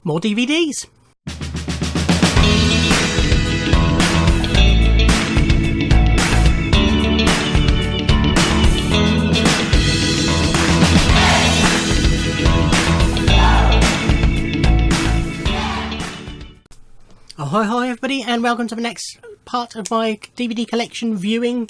more DVDs. Ahoy, hi everybody, and welcome to the next part of my DVD collection viewing.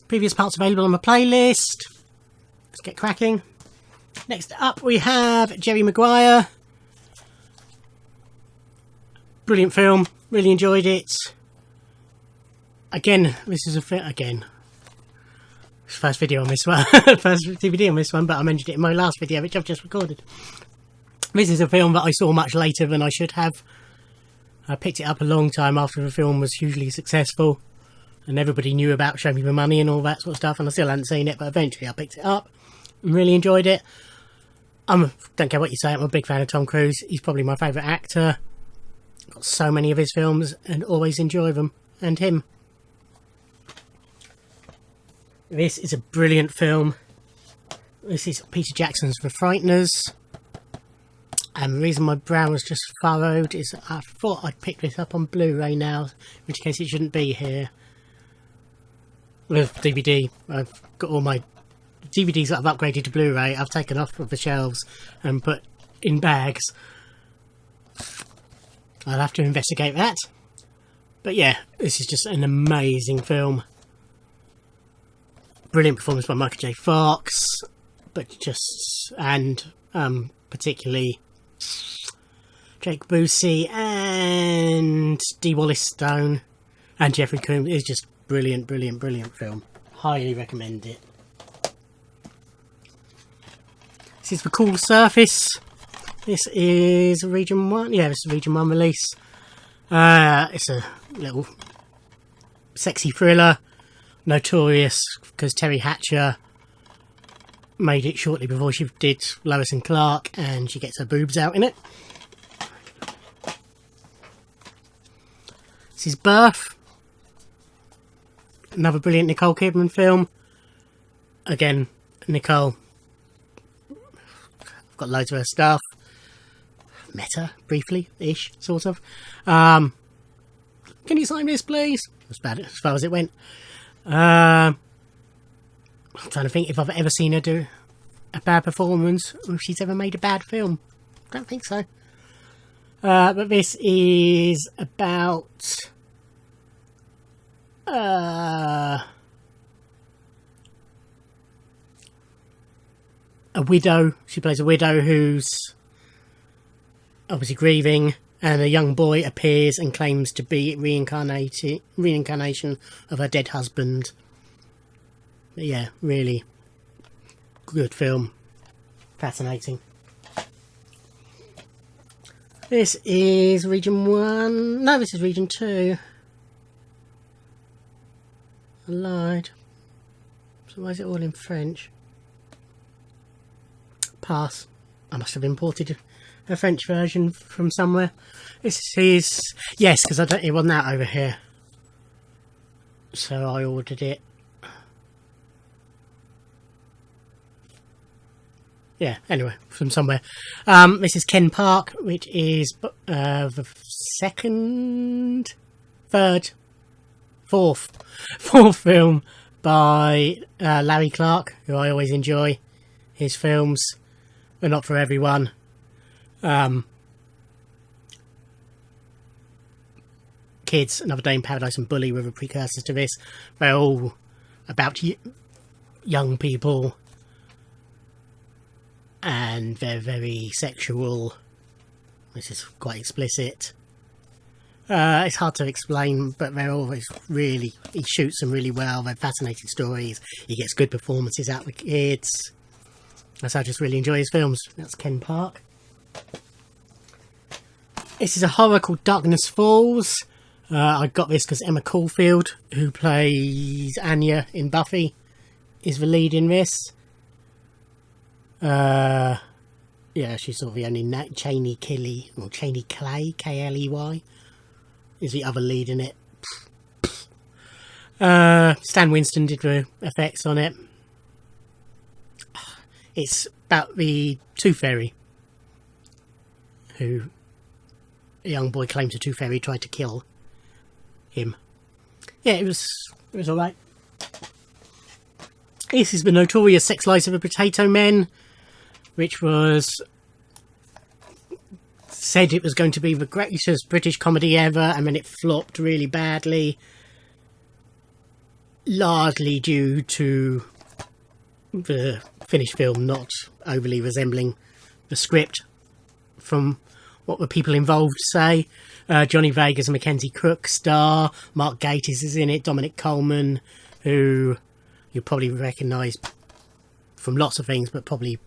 Previous parts available on my playlist. Let's get cracking. Next up we have Jerry Maguire. Brilliant film, really enjoyed it. Again, this is first video on this one, first DVD on this one, but I mentioned it in my last video, which I've just recorded. This is a film that I saw much later than I should have. I picked it up a long time after the film was hugely successful and everybody knew about Show Me the Money and all that sort of stuff, and I still hadn't seen it, but eventually I picked it up and really enjoyed it. Don't care what you say, I'm a big fan of Tom Cruise. He's probably my favourite actor. I've got so many of his films and always enjoy them, and him. This is a brilliant film. This is Peter Jackson's The Frighteners. And the reason my brow was just furrowed is I thought I'd pick this up on Blu-ray now, in which case it shouldn't be here. With DVD, I've got all my DVDs that I've upgraded to Blu-ray, I've taken off of the shelves and put in bags. I'll have to investigate that. But yeah, this is just an amazing film. Brilliant performance by Michael J. Fox, and particularly Jake Busey and Dee Wallace Stone and Jeffrey Combs. It's just brilliant film. Highly recommend it. This is The Cool Surface. This is Region 1. Yeah, this is a Region 1 release. It's a little sexy thriller. Notorious because Terry Hatcher made it shortly before she did Lois and Clark, and she gets her boobs out in it. This is Birth. Another brilliant Nicole Kidman film. Again, Nicole. I've got loads of her stuff. Met her briefly-ish, sort of. Can you sign this, please? That's about it, as far as it went. I'm trying to think if I've ever seen her do a bad performance, or if she's ever made a bad film. Don't think so. But this is about a widow. She plays a widow who's obviously grieving, and a young boy appears and claims to be reincarnation of her dead husband. But yeah, really good film. Fascinating. This is Region 1. No, this is Region 2. I lied. So why is it all in French? Pass. I must have imported a French version from somewhere. This is... Yes, because it wasn't out over here. So I ordered it. Yeah, anyway, from somewhere. This is Ken Park, which is the fourth film by Larry Clark, who I always enjoy his films. They're not for everyone. Kids, Another Day in Paradise and Bully were the precursors to this. They're all about young people, and they're very sexual. This is quite explicit. It's hard to explain, but they're always really... He shoots them really well. They're fascinating stories. He gets good performances out of the kids. So I just really enjoy his films. That's Ken Park. This is a horror called Darkness Falls. I got this because Emma Caulfield, who plays Anya in Buffy, is the lead in this. Yeah, she's sort of the only Cheney Clay, K-L-E-Y, is the other lead in it. Stan Winston did the effects on it. It's about the Tooth Fairy, who a young boy claims a tooth fairy tried to kill him. Yeah, it was alright. This is the notorious Sex Lives of a Potato Men, which was said it was going to be the greatest British comedy ever, and then it flopped really badly, largely due to the finished film not overly resembling the script from what the people involved say. Johnny Vegas and Mackenzie Crook star. Mark Gatiss is in it. Dominic Coleman, who you'll probably recognise from lots of things, but probably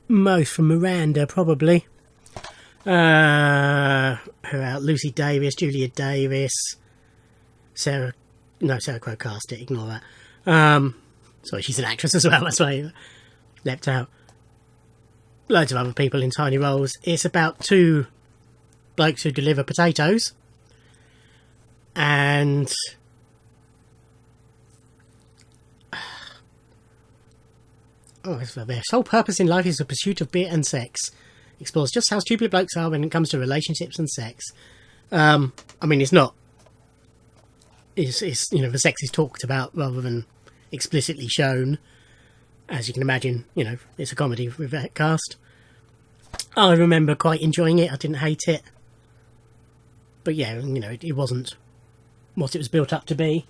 most from Miranda, probably. Who else? Lucy Davis, Julia Davis, Sarah Crowe cast it, ignore that. Sorry, she's an actress as well, that's why I leapt out. Loads of other people in tiny roles. It's about two blokes who deliver potatoes, and their sole purpose in life is the pursuit of beer and sex. Explores just how stupid blokes are when it comes to relationships and sex. I mean, it's not. It's the sex is talked about rather than explicitly shown. As you can imagine, it's a comedy with that cast. I remember quite enjoying it. I didn't hate it. But yeah, it wasn't what it was built up to be.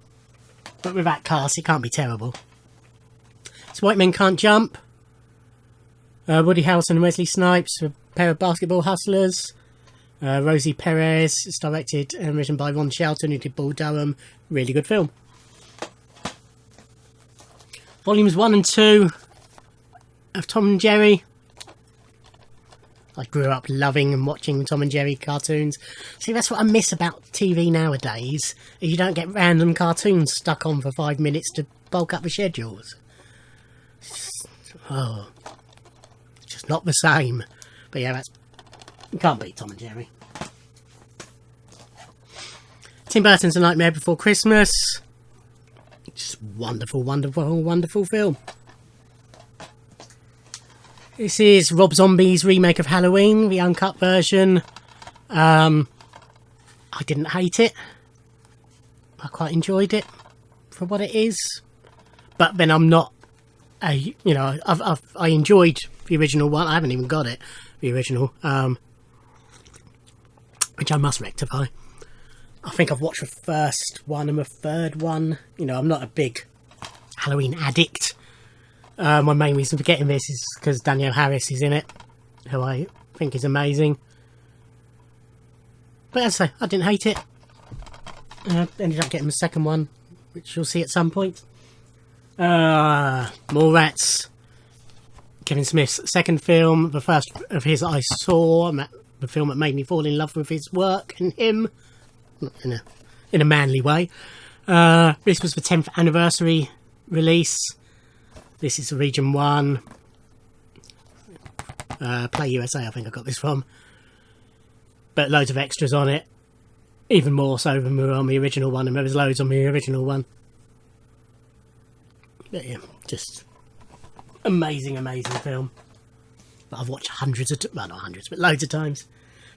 But with that cast, it can't be terrible. It's White Men Can't Jump. Woody Harrelson and Wesley Snipes, a pair of basketball hustlers. Rosie Perez. It's directed and written by Ron Shelton, who did Bull Durham. Really good film. Volumes 1 and 2 of Tom and Jerry. I grew up loving and watching Tom and Jerry cartoons. See, that's what I miss about TV nowadays. You don't get random cartoons stuck on for 5 minutes to bulk up the schedules. Just not the same. But yeah, you can't beat Tom and Jerry. Tim Burton's A Nightmare Before Christmas. Just wonderful, wonderful, wonderful film. This is Rob Zombie's remake of Halloween, the uncut version. I didn't hate it. I quite enjoyed it for what it is. But then I'm not I enjoyed the original one. I haven't even got it, the original, which I must rectify. I think I've watched the first one and the third one. I'm not a big Halloween addict. My main reason for getting this is because Danielle Harris is in it, who I think is amazing. But as I say, I didn't hate it. Ended up getting the second one, which you'll see at some point. Mallrats. Kevin Smith's second film, the first of his I saw, the film that made me fall in love with his work and him, in a manly way. This was the 10th anniversary release. This is Region 1. Play USA, I think I got this from. But loads of extras on it. Even more so than we were on the original one, and there was loads on the original one. But yeah, just amazing, amazing film. But I've watched not hundreds, but loads of times.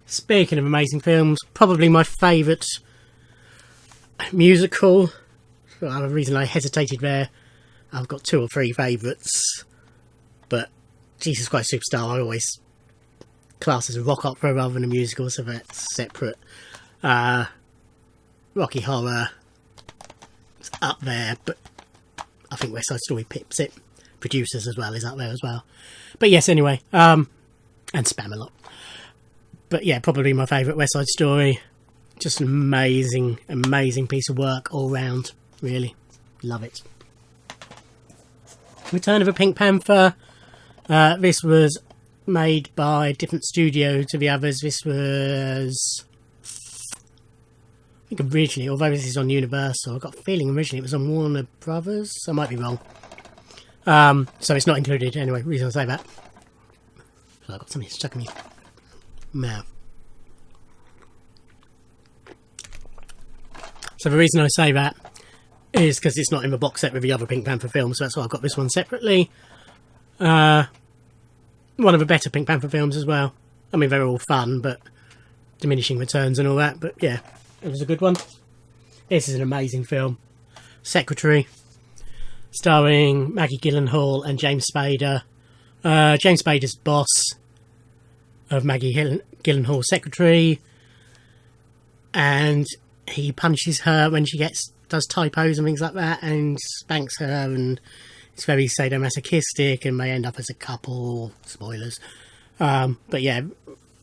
Speaking of amazing films, probably my favourite musical. For a reason I hesitated there. I've got 2 or 3 favourites, but Jesus Christ Superstar I always class as a rock opera rather than a musical, so that's separate. Rocky Horror is up there, but I think West Side Story pips it. Producers as well is up there as well. But yes, anyway, and Spamalot. But yeah, probably my favourite West Side Story. Just an amazing, amazing piece of work all round. Really, love it. Return of a Pink Panther. This was made by a different studio to the others. This was, I think originally, although this is on Universal, I got a feeling originally it was on Warner Brothers. I might be wrong. So it's not included anyway. Reason I say that. So I've got something stuck in my mouth. So the reason I say that is because it's not in the box set with the other Pink Panther films, so that's why I've got this one separately. What one of the better Pink Panther films as well. I mean, they're all fun, but diminishing returns and all that. But yeah, it was a good one. This is an amazing film. Secretary, starring Maggie Gyllenhaal and James Spader. James Spader's boss of Maggie Gyllenhaal's secretary, and he punishes her when she does typos and things like that, and spanks her, and it's very sadomasochistic, and they end up as a couple. Spoilers. But yeah,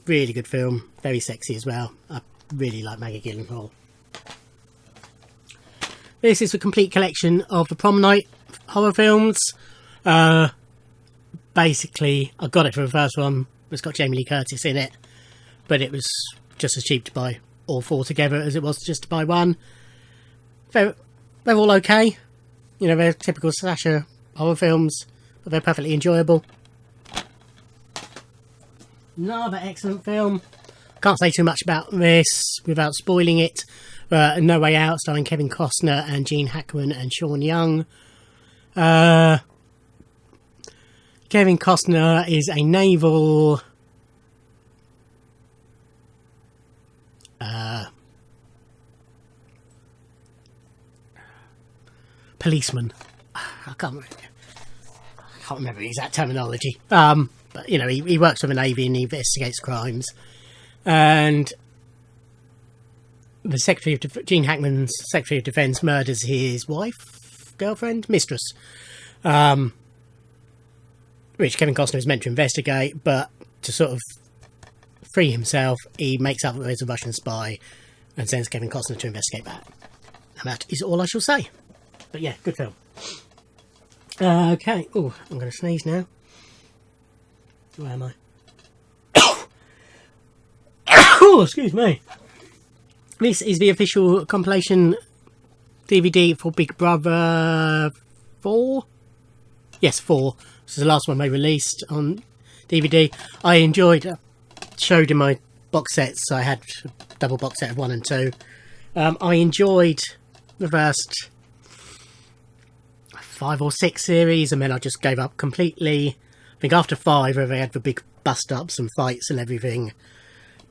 really good film. Very sexy as well. I really like Maggie Gyllenhaal. This is a complete collection of the Prom Night horror films. Basically, I got it for the first one. It's got Jamie Lee Curtis in it, but it was just as cheap to buy all 4 together as it was just to buy one. They're all okay. You know, they're typical slasher horror films, but they're perfectly enjoyable. Another excellent film. Can't say too much about this without spoiling it. No Way Out, starring Kevin Costner and Gene Hackman and Sean Young. Kevin Costner is a naval policeman. I can't remember the exact terminology. But you know, he works for the Navy and he investigates crimes. And the Gene Hackman's Secretary of Defence murders his wife, girlfriend, mistress. Which Kevin Costner is meant to investigate, but to sort of free himself, he makes up as a Russian spy and sends Kevin Costner to investigate that. And that is all I shall say. But yeah, good film. Okay. Oh, I'm going to sneeze now. Where am I? Oh, excuse me. This is the official compilation DVD for Big Brother 4? Yes, 4. This is the last one they released on DVD. I enjoyed, showed in my box sets, so I had a double box set of 1 and 2. I enjoyed the first 5 or 6 series, and then I just gave up completely. I think after 5, where they had the big bust-ups and fights and everything,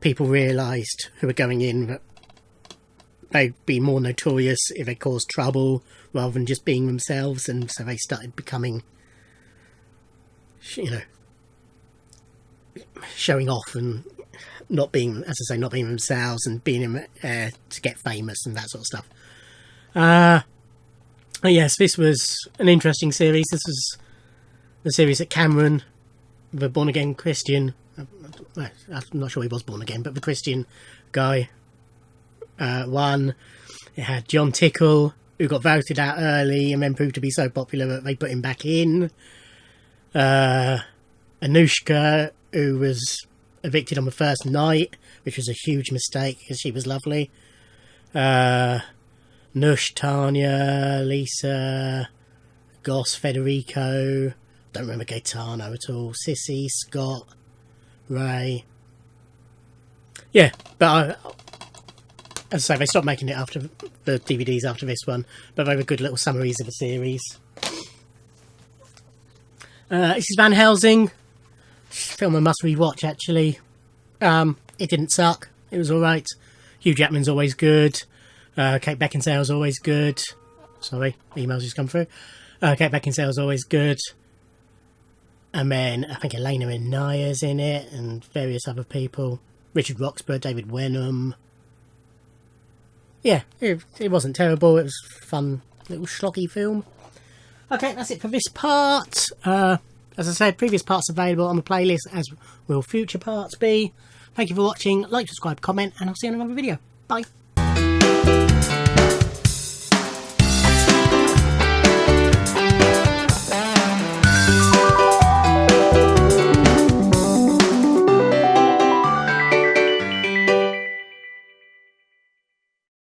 people realised who were going in that they'd be more notorious if they caused trouble rather than just being themselves, and so they started becoming, you know, showing off and not being, as I say, not being themselves and being in to get famous and that sort of stuff. Yes, this was an interesting series. This was the series that Cameron, the born-again Christian, I'm not sure he was born again, but the Christian guy, won. It had John Tickle, who got voted out early and then proved to be so popular that they put him back in. Anushka, who was evicted on the first night, which was a huge mistake because she was lovely. Nush, Tanya, Lisa, Goss, Federico, don't remember Gaetano at all, Sissy, Scott, Ray. Yeah, but as I say, they stopped making it after the DVDs after this one, but they were good little summaries of the series. This is Van Helsing. Film I must rewatch, actually. It didn't suck. It was alright. Hugh Jackman's always good. Kate Beckinsale's always good. Sorry, emails just come through. Kate Beckinsale's always good. And then I think Elena Inaya's in it, and various other people. Richard Roxburgh, David Wenham. Yeah, it wasn't terrible. It was a fun little schlocky film. Okay, that's it for this part. As I said, previous parts available on the playlist, as will future parts be. Thank you for watching. Like, subscribe, comment, and I'll see you in another video. Bye.